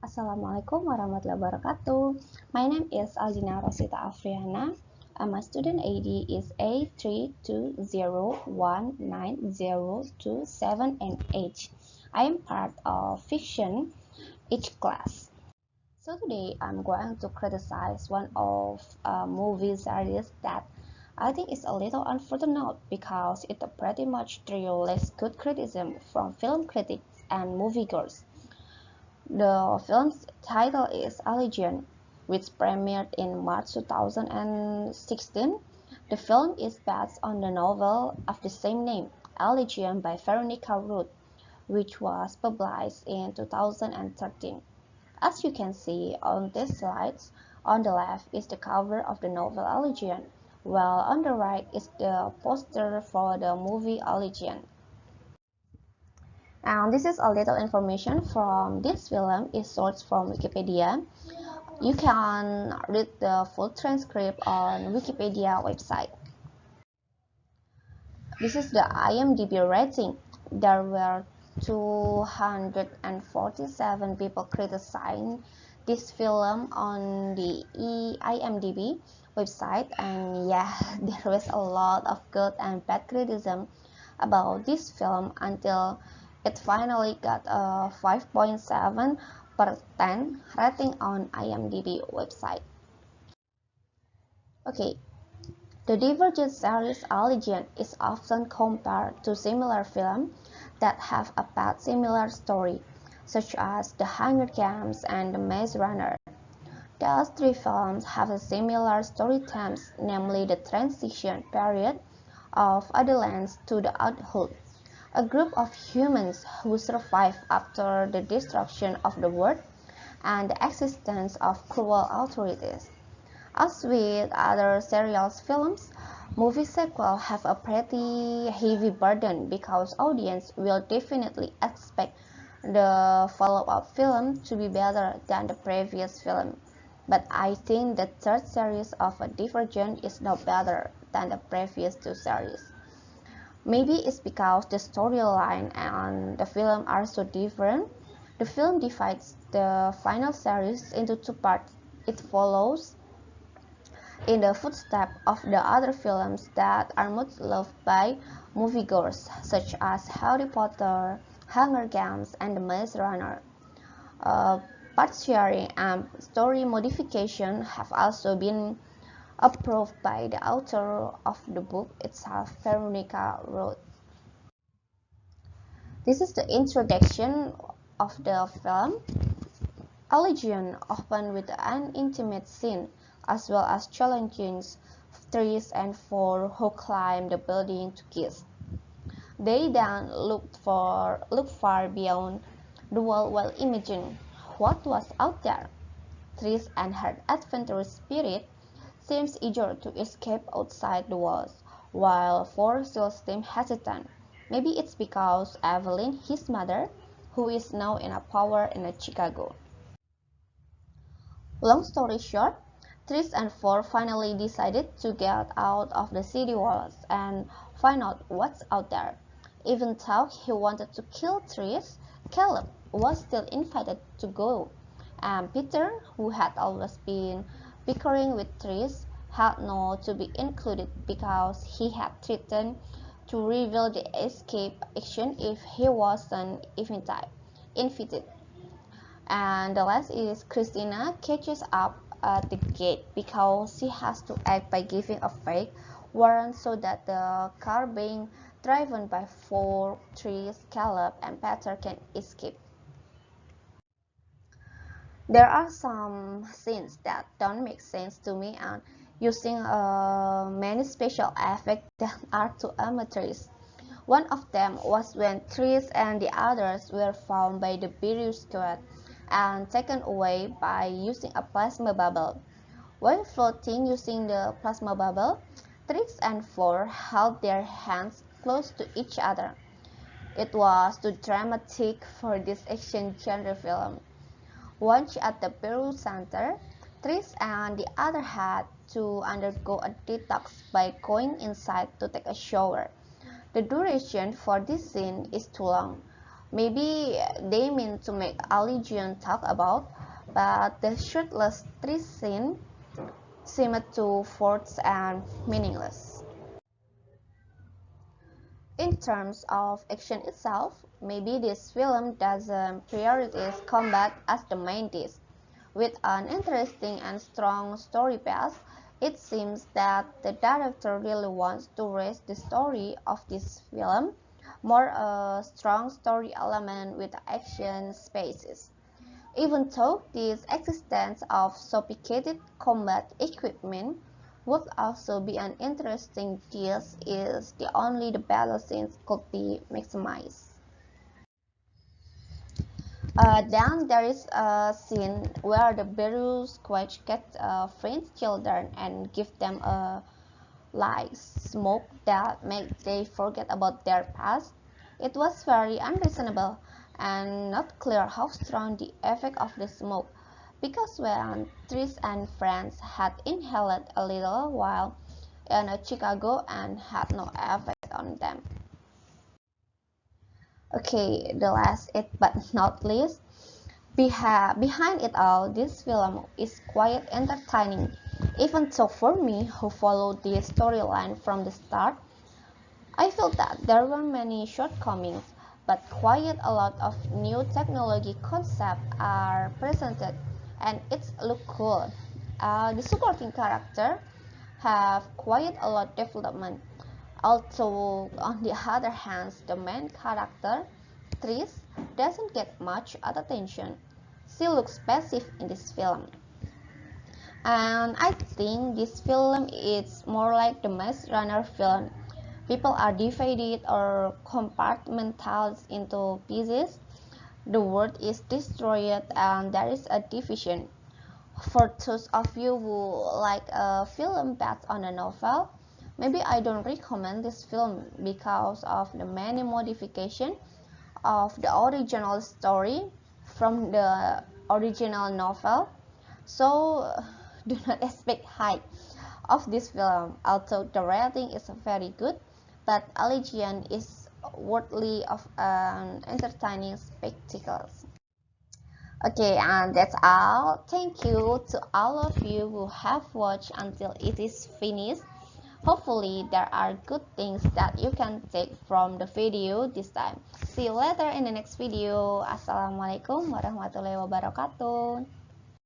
Assalamualaikum warahmatullahi wabarakatuh. My name is Aldina Rosita Afriana. My student ID is A32019027 and H. I am part of fiction each class. So today I'm going to criticize one of movie series that I think is a little unfortunate because it pretty much drew less good criticism from film critics and moviegoers. The film's title is Allegiant, which premiered in March 2016. The film is based on the novel of the same name, Allegiant by Veronica Roth, which was published in 2013. As you can see on these slides, on the left is the cover of the novel Allegiant, while on the right is the poster for the movie Allegiant. And this is a little information from this film is sourced from Wikipedia. You can read the full transcript on Wikipedia website. This is the IMDb rating. There were 247 people criticizing this film on the IMDb website, and yeah, there was a lot of good and bad criticism about this film until it finally got a 5.7 per 10 rating on IMDb website. Okay, the Divergent series Allegiant is often compared to similar films that have a path similar story, such as The Hunger Games and The Maze Runner. Those three films have a similar story themes, namely the transition period of adolescence to the adulthood, a group of humans who survive after the destruction of the world and the existence of cruel authorities. As with other serials films, movie sequels have a pretty heavy burden because audience will definitely expect the follow-up film to be better than the previous film. But I think the third series of a Divergent is no better than the previous two series. Maybe it's because the storyline and the film are so different. The film divides the final series into two parts. It follows in the footsteps of the other films that are much loved by moviegoers, such as Harry Potter, Hunger Games, and The Maze Runner. Part sharing and story modification have also been approved by the author of the book itself, Veronica Roth. This is the introduction of the film. Allegiant opened with an intimate scene, as well as challenging threes and four who climb the building to kiss. They then looked far beyond the wall while imagining what was out there. Tris and her adventurous spirit seems eager to escape outside the walls, while four still seem hesitant. Maybe it's because Evelyn, his mother, who is now in a power in Chicago. Long story short, Tris and Four finally decided to get out of the city walls and find out what's out there. Even though he wanted to kill Tris, Caleb was still invited to go, and Peter, who had always been bickering with Tris, had not to be included because he had threatened to reveal the escape action if he wasn't invited. And the last is Christina catches up at the gate because she has to act by giving a fake warrant so that the car being driven by four trees, Caleb and Peter can escape. There are some scenes that don't make sense to me and using many special effects that are too amateurish. One of them was when Tris and the others were found by the Burial Squad and taken away by using a plasma bubble. While floating using the plasma bubble, Tris and Four held their hands close to each other. It was too dramatic for this action genre film. Once at the Peru Center, Tris and the other had to undergo a detox by going inside to take a shower. The duration for this scene is too long. Maybe they mean to make Allegiant talk about, but the shirtless tree scene seemed too forced and meaningless. In terms of action itself, maybe this film doesn't prioritize combat as the main dish. With an interesting and strong story path, it seems that the director really wants to raise the story of this film, more a strong story element with action spaces. Even though the existence of sophisticated combat equipment would also be an interesting deal if only the battle scenes could be maximized. Then there is a scene where the Beru Squatch get French children and give them a like smoke that make they forget about their past. It was very unreasonable and not clear how strong the effect of the smoke, because when Tris and friends had inhaled a little while in Chicago and had no effect on them. Okay, the last it but not least, behind it all, this film is quite entertaining. Even so, for me, who followed the storyline from the start, I felt that there were many shortcomings, but quite a lot of new technology concepts are presented, and it look cool. The supporting character have quite a lot development. Although, on the other hand, the main character, Tris, doesn't get much attention. She looks passive in this film. And I think this film is more like the Maze Runner film. People are divided or compartmentalized into pieces. The world is destroyed and there is a division. For those of you who like a film based on a novel, maybe I don't recommend this film because of the many modifications of the original story from the original novel. So do not expect hype of this film, although the rating is very good, but Allegiant is worthy of an entertaining spectacle. Okay, and that's all. Thank you to all of you who have watched until it is finished. Hopefully, there are good things that you can take from the video this time. See you later in the next video. Assalamualaikum warahmatullahi wabarakatuh.